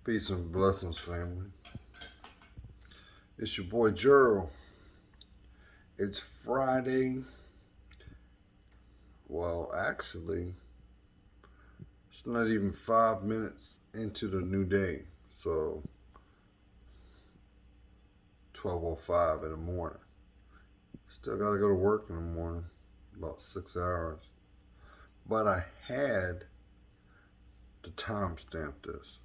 Peace and blessings, family. It's your boy Gerald. It's Friday. Well, actually, it's not even 5 minutes into the new day. So, 12:05 in the morning. Still got to go to work in the morning, about 6 hours. But I had to timestamp this.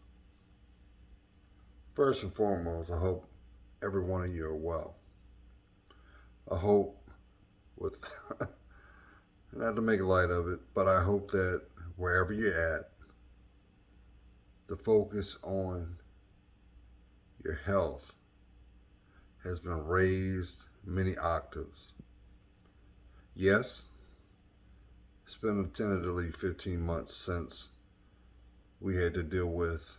First and foremost, I hope every one of you are well. I hope with not to make light of it, but I hope that wherever you're at, the focus on your health has been raised many octaves. Yes, it's been tentatively 15 months since we had to deal with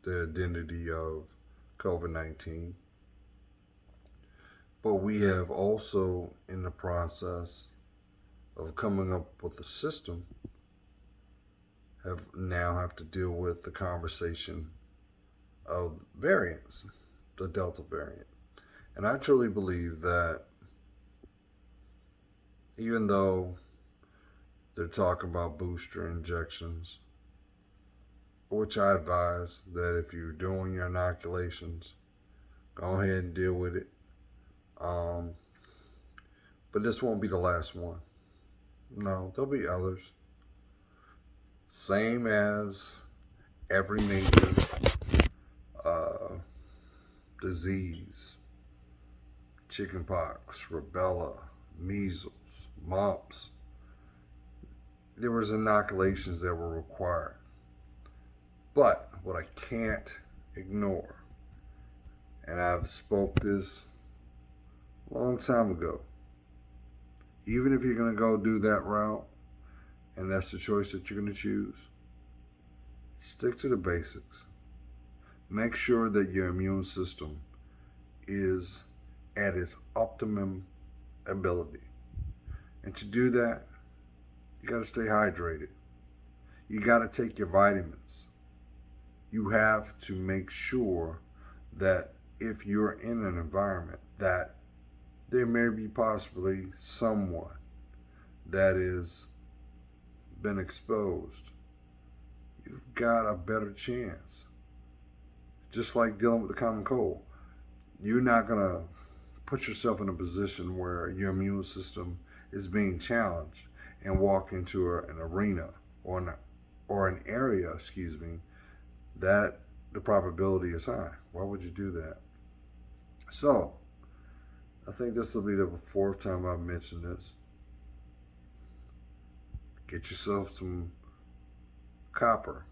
the identity of COVID-19, but we have also, in the process of coming up with a system, have to deal with the conversation of variants, the Delta variant. And I truly believe that even though they're talking about booster injections, which I advise that if you're doing your inoculations, go ahead and deal with it. But this won't be the last one. No, there'll be others. Same as every major disease, chickenpox, rubella, measles, mumps. There was inoculations that were required. But what I can't ignore, and I've spoke this a long time ago, even if you're going to go do that route, and that's the choice that you're going to choose, stick to the basics. Make sure that your immune system is at its optimum ability. And to do that, you got to stay hydrated. You got to take your vitamins. You have to make sure that if you're in an environment that there may be possibly someone that is been exposed, you've got a better chance. Just like dealing with the common cold, you're not going to put yourself in a position where your immune system is being challenged and walk into an arena or an area, that the probability is high. Why would you do that? So, I think this will be the fourth time I've mentioned this. Get yourself some copper,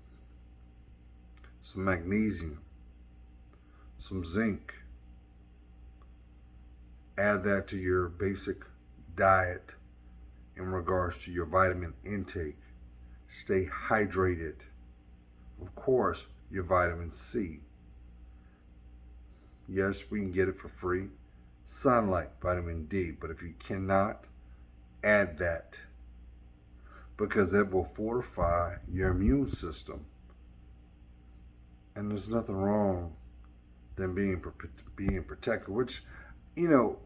some magnesium, some zinc. Add that to your basic diet in regards to your vitamin intake. Stay hydrated. Of course, your vitamin C. Yes, we can get it for free. Sunlight, vitamin D. But if you cannot, add that, because it will fortify your immune system. And there's nothing wrong than being protected, which, you know,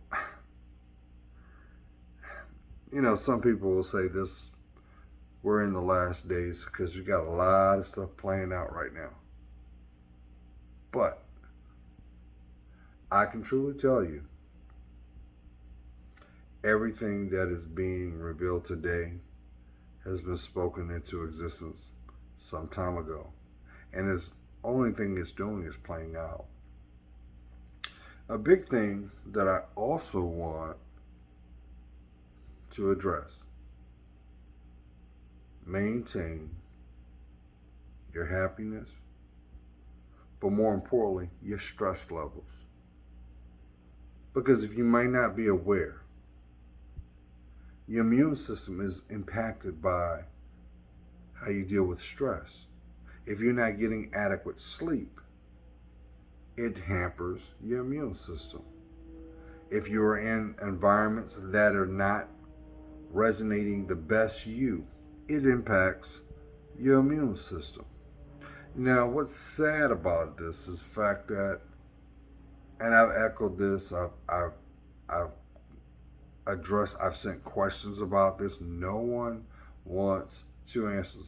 some people will say this, we're in the last days because we got a lot of stuff playing out right now. But I can truly tell you, everything that is being revealed today has been spoken into existence some time ago. And the only thing it's doing is playing out. A big thing that I also want to address: maintain your happiness, but more importantly, your stress levels. Because if you might not be aware, your immune system is impacted by how you deal with stress. If you're not getting adequate sleep, it hampers your immune system. If you're in environments that are not resonating the best you, it impacts your immune system. Now, what's sad about this is the fact that, and I've echoed this, I've addressed, I've sent questions about this. No one wants to answer.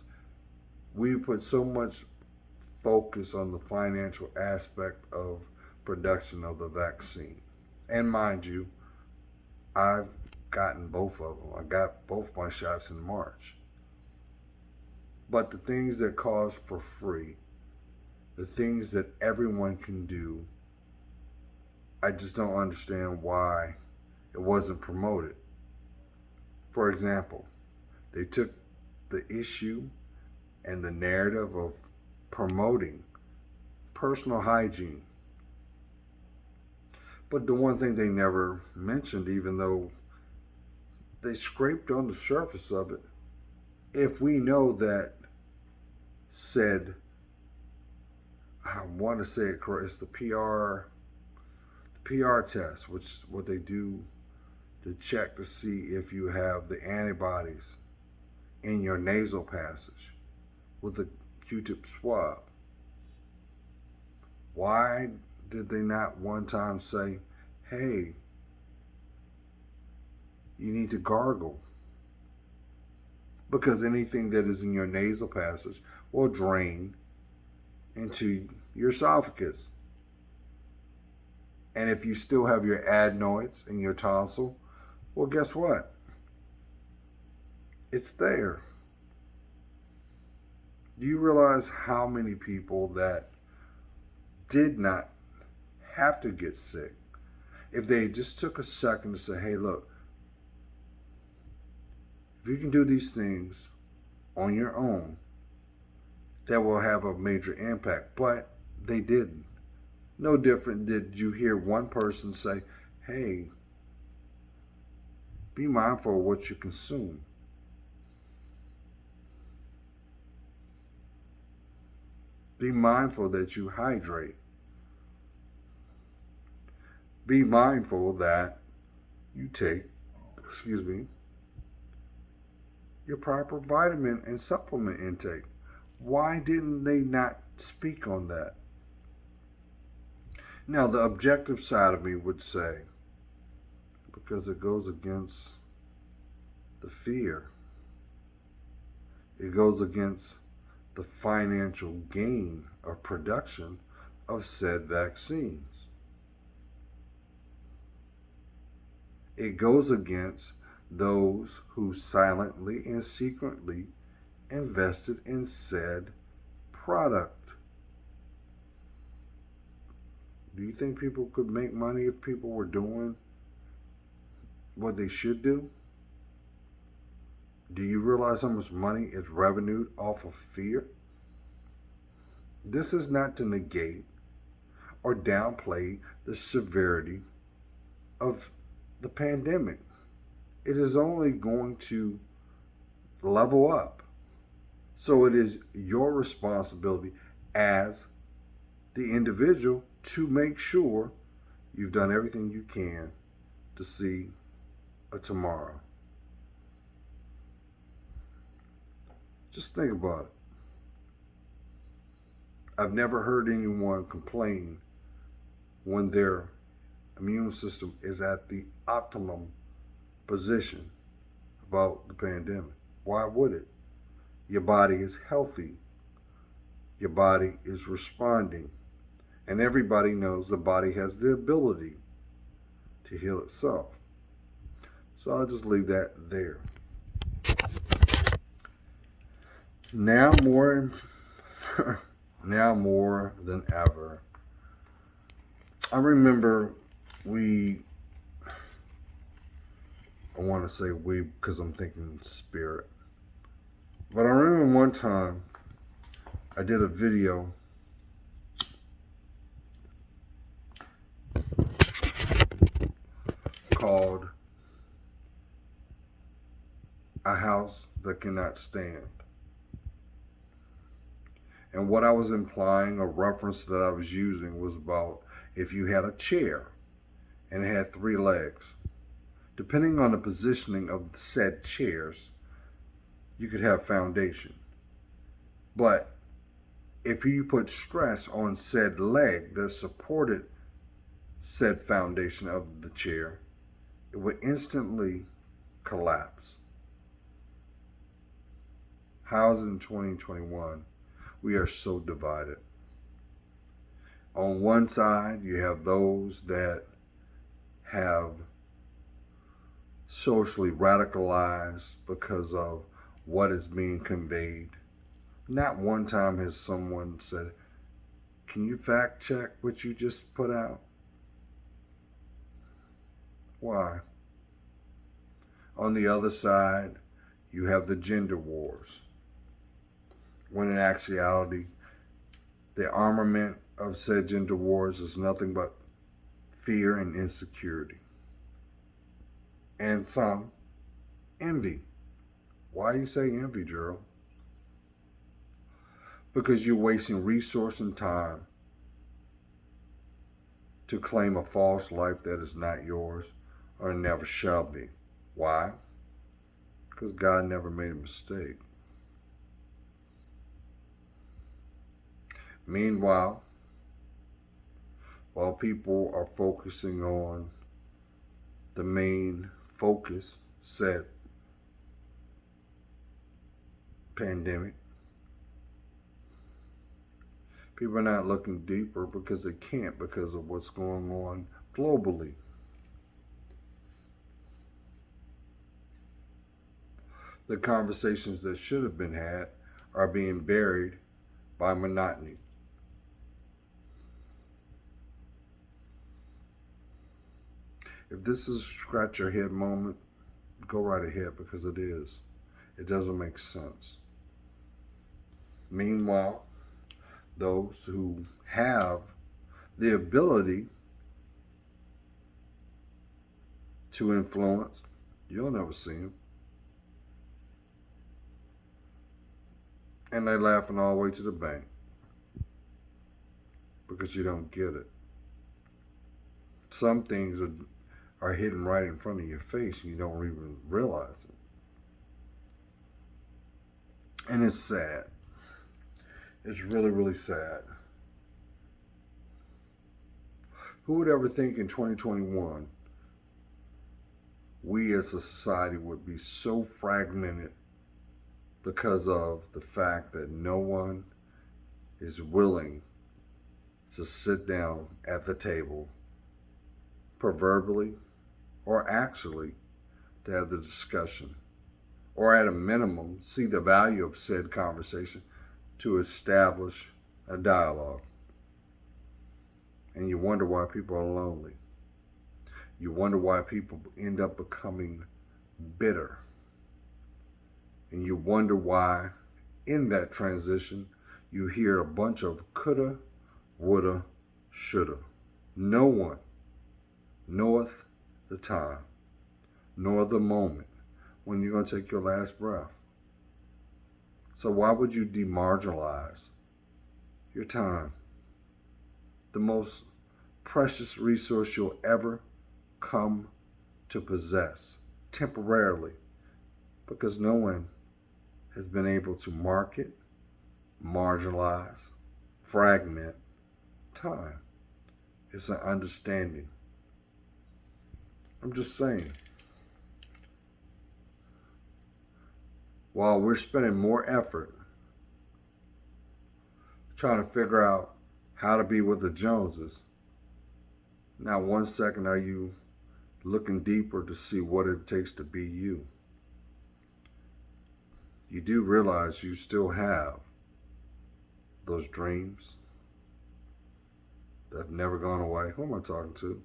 We put so much focus on the financial aspect of production of the vaccine. And mind you, I've gotten both of them. I got both my shots in March. But the things that cost for free, the things that everyone can do, I just don't understand why it wasn't promoted. For example, they took the issue and the narrative of promoting personal hygiene. But the one thing they never mentioned, even though they scraped on the surface of it, if we know that said, I want to say it correct, it's the PR test, which what they do to check to see if you have the antibodies in your nasal passage with a Q-tip swab. Why did they not one time say, hey, you need to gargle? Because anything that is in your nasal passage will drain into your esophagus. And if you still have your adenoids in your tonsil, well, guess what? It's there. Do you realize how many people that did not have to get sick if they just took a second to say, hey, look, if you can do these things on your own, that will have a major impact. But they didn't. No different did you hear one person say, hey, be mindful of what you consume. Be mindful that you hydrate. Be mindful that you take, your proper vitamin and supplement intake. Why didn't they not speak on that? Now, the objective side of me would say, because it goes against the fear, it goes against the financial gain of production of said vaccines. It goes against those who silently and secretly invested in said product. Do you think people could make money if people were doing what they should do? Do you realize how much money is revenued off of fear? This is not to negate or downplay the severity of the pandemic. It is only going to level up. So it is your responsibility as the individual to make sure you've done everything you can to see a tomorrow. Just think about it. I've never heard anyone complain when their immune system is at the optimum position about the pandemic. Why would it? Your body is healthy. Your body is responding. And everybody knows the body has the ability to heal itself. So I'll just leave that there. Now more now more than ever. I remember I want to say we because I'm thinking spirit. But I remember one time I did a video called A House That Cannot Stand. And what I was implying, a reference that I was using, was about if you had a chair and it had three legs. Depending on the positioning of the said chairs, you could have foundation. But If you put stress on said leg that supported said foundation of the chair, it would instantly collapse. How is it in 2021? We are so divided. On one side, you have those that have socially radicalized because of what is being conveyed. Not one time has someone said, "Can you fact check what you just put out?" Why? On the other side, you have the gender wars, when in actuality, the armament of said gender wars is nothing but fear and insecurity. And some envy. Why you say envy, Gerald? Because you're wasting resource and time to claim a false life that is not yours or never shall be. Why? Because God never made a mistake. Meanwhile, while people are focusing on the main focus, said pandemic, people are not looking deeper because they can't, because of what's going on globally. The conversations that should have been had are being buried by monotony. If this is a scratch your head moment, go right ahead, because it is. It doesn't make sense. Meanwhile, those who have the ability to influence, you'll never see them. And they're laughing all the way to the bank because you don't get it. Some things are hidden right in front of your face and you don't even realize it. And it's sad. It's really, really sad. Who would ever think in 2021 we as a society would be so fragmented because of the fact that no one is willing to sit down at the table, proverbially or actually, to have the discussion, or at a minimum, see the value of said conversation to establish a dialogue. And you wonder why people are lonely. You wonder why people end up becoming bitter. And you wonder why, in that transition, you hear a bunch of coulda, woulda, shoulda. No one knoweth the time, nor the moment when you're going to take your last breath. So why would you demarginalize your time? The most precious resource you'll ever come to possess, temporarily, because no one has been able to market, marginalize, fragment time. It's an understanding. I'm just saying. While we're spending more effort trying to figure out how to be with the Joneses, not 1 second are you looking deeper to see what it takes to be you. You do realize you still have those dreams that have never gone away. Who am I talking to?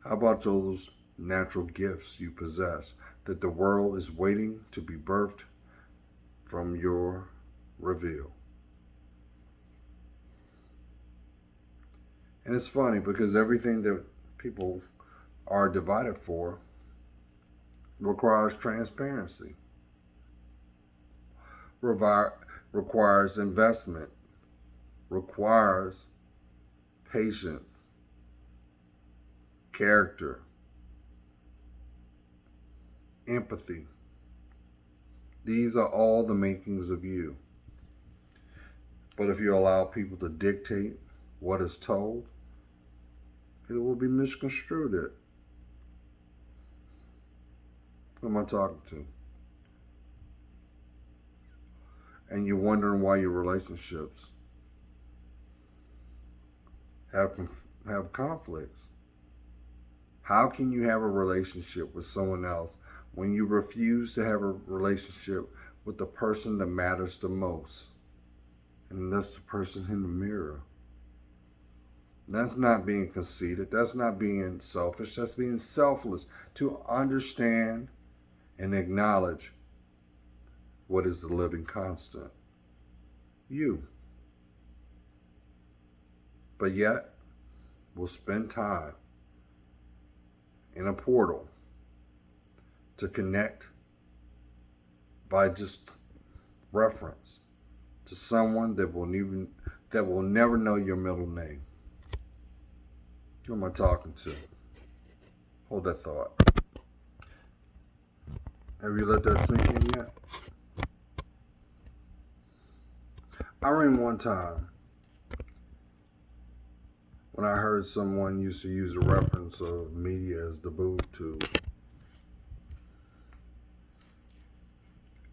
How about those natural gifts you possess that the world is waiting to be birthed from your reveal? And it's funny because everything that people are divided for requires transparency, requires investment, requires patience, character, empathy. These are all the makings of you. But if you allow people to dictate what is told, it will be misconstrued. Who am I talking to? And you're wondering why your relationships have have conflicts. How can you have a relationship with someone else when you refuse to have a relationship with the person that matters the most? And that's the person in the mirror. That's not being conceited. That's not being selfish. That's being selfless to understand and acknowledge what is the living constant. You. But yet, we'll spend time in a portal to connect by just reference to someone that will never know your middle name. Who am I talking to? Hold that thought. Have you let that sink in yet? I remember one time when I heard someone used to use a reference of media as the boob tube.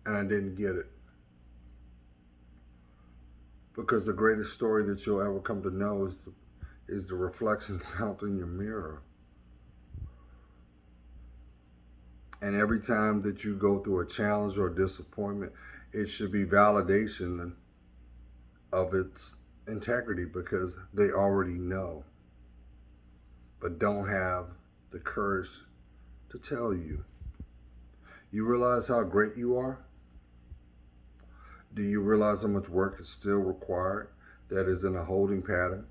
And I didn't get it. Because the greatest story that you'll ever come to know is the reflection found in your mirror. And every time that you go through a challenge or a disappointment, it should be validation of its integrity because they already know, but don't have the courage to tell you. You realize how great you are? Do you realize how much work is still required that is in a holding pattern?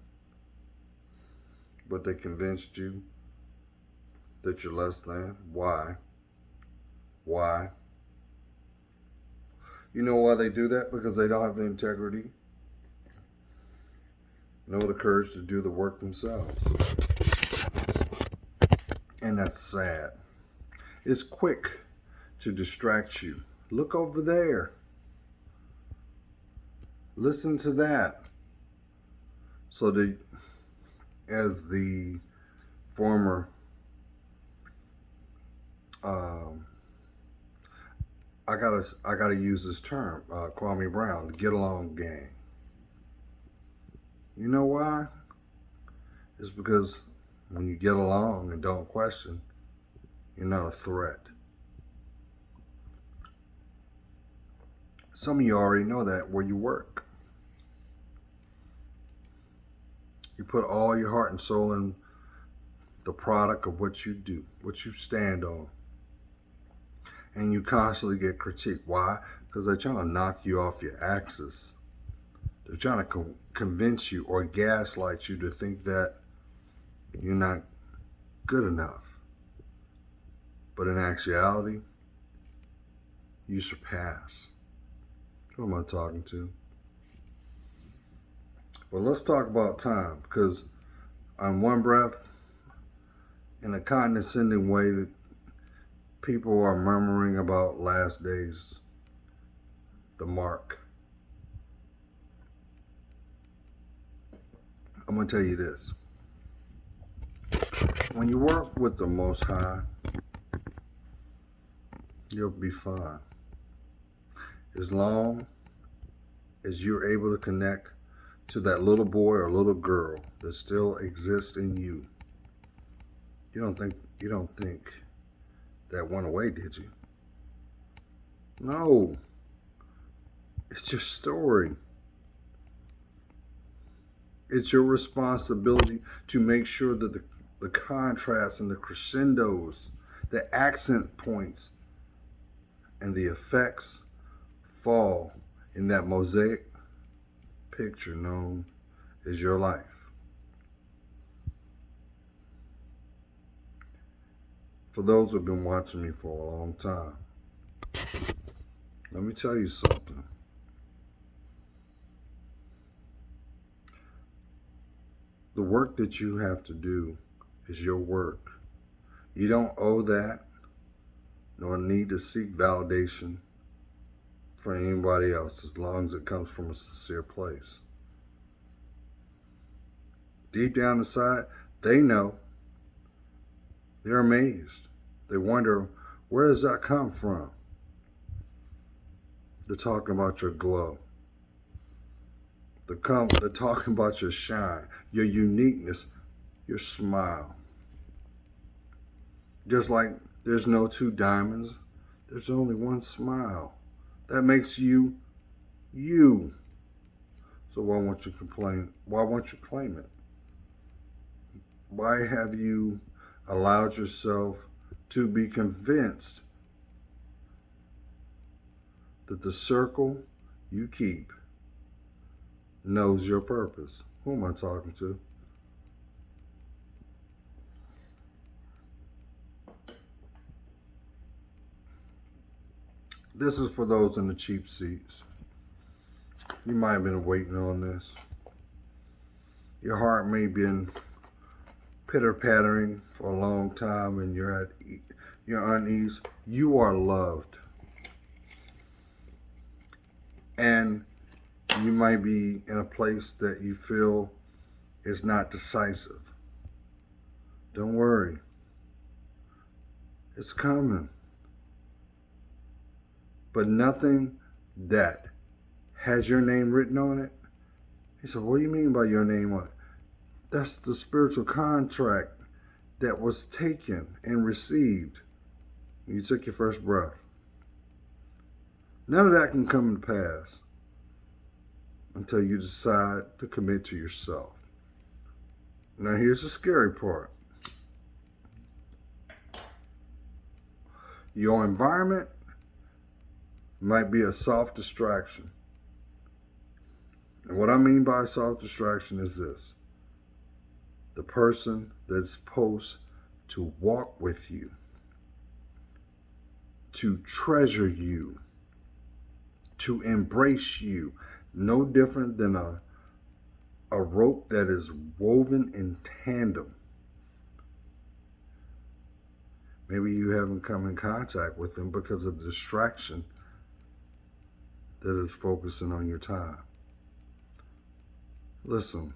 But they convinced you that you're less than? Why? Why? You know why they do that? Because they don't have the integrity, nor the courage to do the work themselves. And that's sad. It's quick to distract you. Look over there. Listen to that. So as the former I gotta use this term, Kwame Brown, the get along gang. You know why? It's because when you get along and don't question, you're not a threat. Some of you already know that where you work. You put all your heart and soul in the product of what you do, what you stand on. And you constantly get critiqued. Why? Because they're trying to knock you off your axis. They're trying to convince you or gaslight you to think that you're not good enough. But in actuality, you surpass. Who am I talking to? Well, let's talk about time, because on one breath, in a condescending way, that people are murmuring about last days, the mark. I'm going to tell you this. When you work with the Most High, you'll be fine. As long as you're able to connect to that little boy or little girl that still exists in you. You don't think that went away, did you? No. It's your story. It's your responsibility to make sure that the contrasts and the crescendos, the accent points, and the effects fall in that mosaic picture known as your life. For those who have been watching me for a long time, let me tell you something. The work that you have to do is your work. You don't owe that, nor need to seek validation from anybody else as long as it comes from a sincere place. Deep down inside, they know. They're amazed. They wonder, where does that come from? They're talking about your glow. They're talking about your shine, your uniqueness, your smile. Just like there's no two diamonds, there's only one smile. That makes you you. So why won't you complain? Why won't you claim it? Why have you allowed yourself to be convinced that the circle you keep knows your purpose? Who am I talking to? This is for those in the cheap seats. You might have been waiting on this. Your heart may have been pitter pattering for a long time and you're uneasy. You are loved. And you might be in a place that you feel is not decisive. Don't worry. It's coming. But nothing that has your name written on it. He said, what do you mean by your name on it? That's the spiritual contract that was taken and received when you took your first breath. None of that can come to pass until you decide to commit to yourself. Now here's the scary part. Your environment might be a soft distraction. And what I mean by a soft distraction is this. The person that's supposed to walk with you, to treasure you, to embrace you, no different than a rope that is woven in tandem. Maybe you haven't come in contact with them because of the distraction that is focusing on your time. Listen,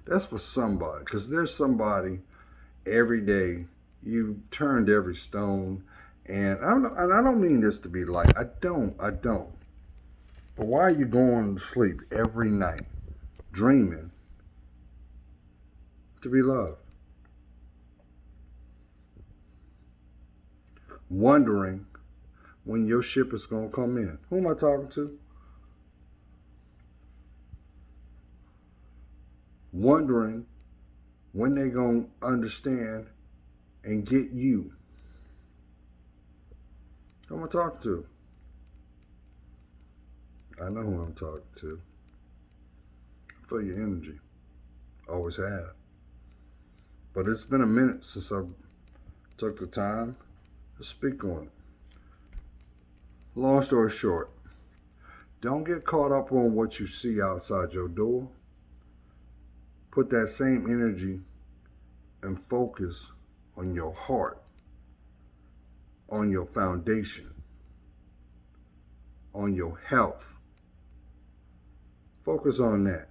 that's for somebody, because there's somebody every day. You've turned every stone, and I don't mean this to be light. I don't. But why are you going to sleep every night, dreaming to be loved, wondering when your ship is going to come in? Who am I talking to? Wondering when they're going to understand and get you. Who am I talking to? I know who I'm talking to. I feel your energy. Always have. But it's been a minute since I took the time to speak on it. Long story short, don't get caught up on what you see outside your door. Put that same energy and focus on your heart, on your foundation, on your health. Focus on that.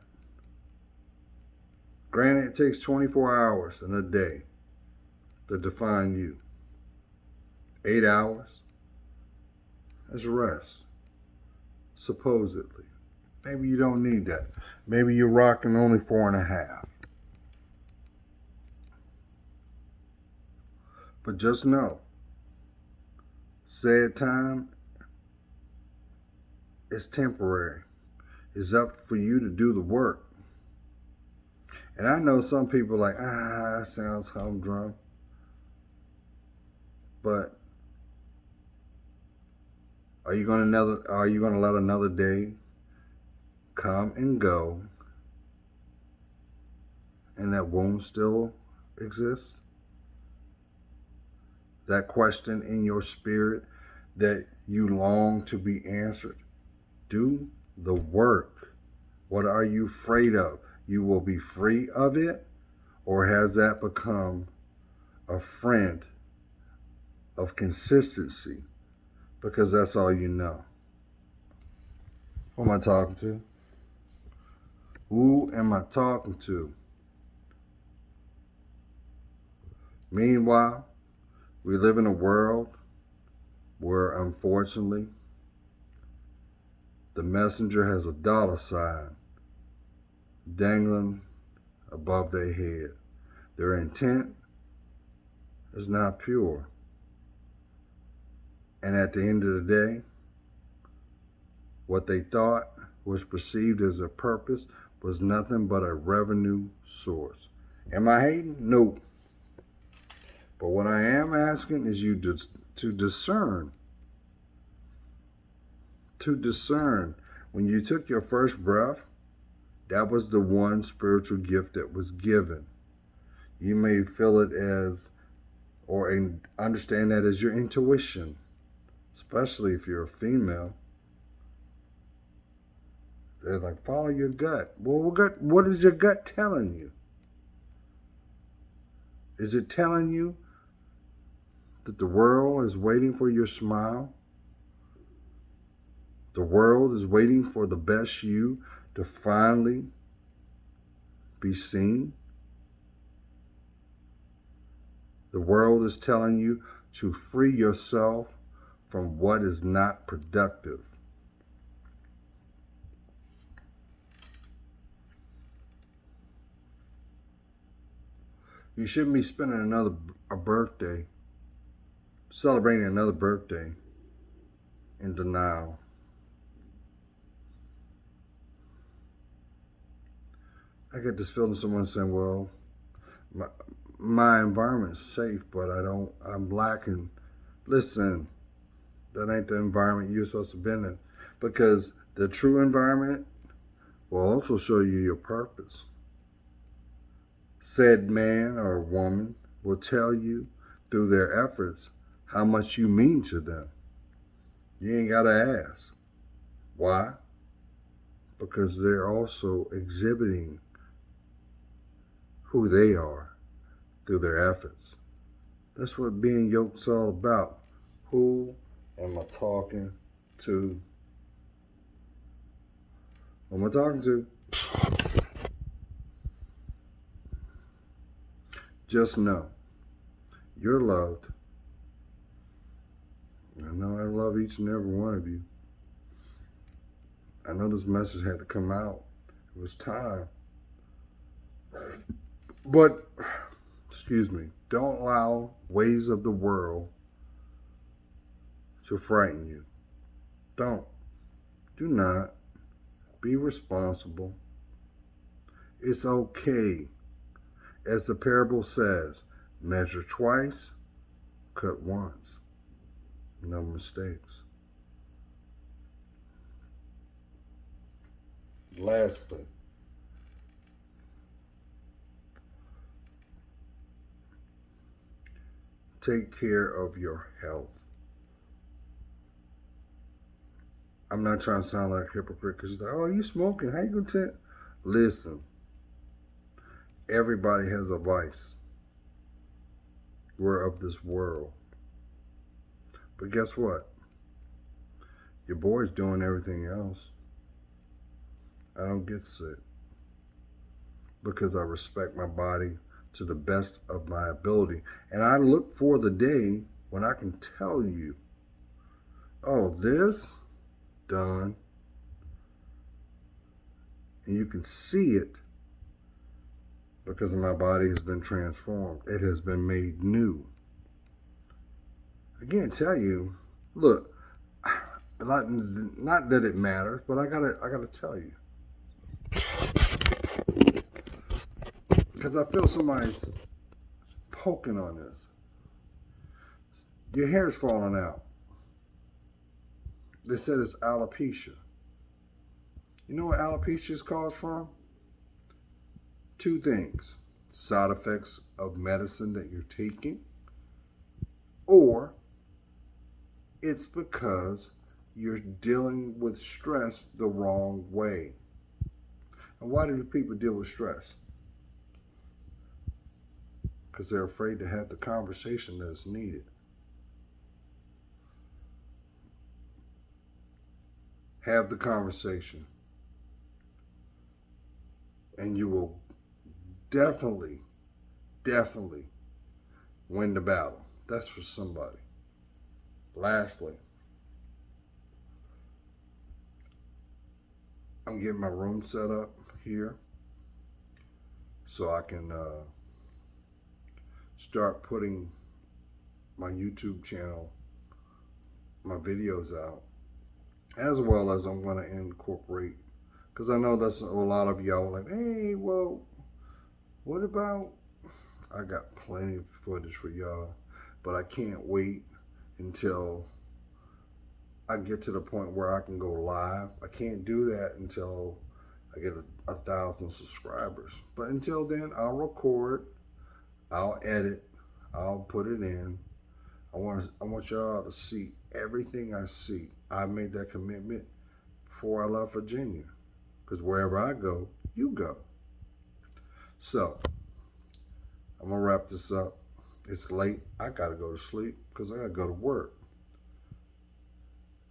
Granted, it takes 24 hours in a day to define you. 8 hours is rest, supposedly. Maybe you don't need that. Maybe you're rocking only 4.5. But just know, said time is temporary. It's up for you to do the work. And I know some people are like, that sounds humdrum. But are you gonna let another day come and go and that won't still exist? That question in your spirit that you long to be answered. Do the work. What are you afraid of? You will be free of it? Or has that become a friend of consistency because that's all you know? Who am I talking to? Who am I talking to? Meanwhile, we live in a world where, unfortunately, the messenger has a dollar sign dangling above their head. Their intent is not pure. And at the end of the day, what they thought was perceived as a purpose was nothing but a revenue source. Am I hating? No. But what I am asking is you to discern. To discern. When you took your first breath, that was the one spiritual gift that was given. You may feel it as, or understand that as your intuition, especially if you're a female. They're like, follow your gut. Well, what is your gut telling you? Is it telling you that the world is waiting for your smile? The world is waiting for the best you to finally be seen? The world is telling you to free yourself from what is not productive. You shouldn't be spending a birthday, celebrating another birthday in denial. I get this feeling someone saying, well, my environment's safe, but I'm lacking. Listen, that ain't the environment you're supposed to be in. Because the true environment will also show you your purpose. Said man or woman will tell you through their efforts how much you mean to them. You ain't got to ask. Why? Because they're also exhibiting who they are through their efforts. That's what being yoked's all about. Who am I talking to? Who am I talking to? Just know you're loved. I know I love each and every one of you. I know this message had to come out. It was time. But, excuse me, don't allow ways of the world to frighten you. Don't. Do not. Be responsible. It's okay. As the parable says, measure twice, cut once. No mistakes. Lastly, take care of your health. I'm not trying to sound like a hypocrite because you're like, oh, you smoking? How you gonna tell? Listen, everybody has a vice. We're of this world. But guess what? Your boy's doing everything else. I don't get sick because I respect my body to the best of my ability. And I look for the day when I can tell you, oh, this done. And you can see it because my body has been transformed. It has been made new. I can't tell you, look, not that it matters, but I gotta tell you. Because I feel somebody's poking on this. Your hair's falling out. They said it's alopecia. You know what alopecia is caused from? Two things. Side effects of medicine that you're taking, or it's because you're dealing with stress the wrong way. And why do people deal with stress? Because they're afraid to have the conversation that is needed. Have the conversation, and you will definitely win the battle. That's for somebody. Lastly, I'm getting my room set up here so I can start putting my YouTube channel, my videos out, as well as I'm going to incorporate, because I know that's a lot of y'all like, hey, well, what about, I got plenty of footage for y'all, but I can't wait until I get to the point where I can go live. I can't do that until I get 1,000 subscribers. But until then, I'll record, I'll edit, I'll put it in. I want y'all to see everything I see. I made that commitment before I left Virginia, because wherever I go, you go. So I'm gonna wrap this up. It's late. I gotta go to sleep because I gotta go to work.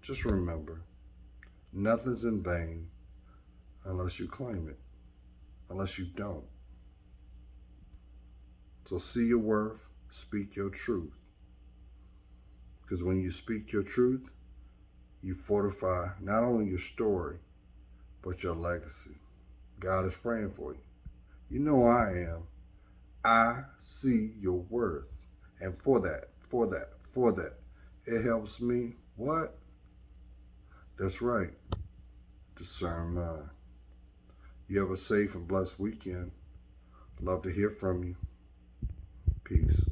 Just remember, nothing's in vain unless you claim it, unless you don't. So see your worth, speak your truth. Because when you speak your truth, you fortify not only your story, but your legacy. God is praying for you. You know I am. I see your worth. And for that, it helps me. What? That's right. Discern mind. You have a safe and blessed weekend. Love to hear from you. Peace.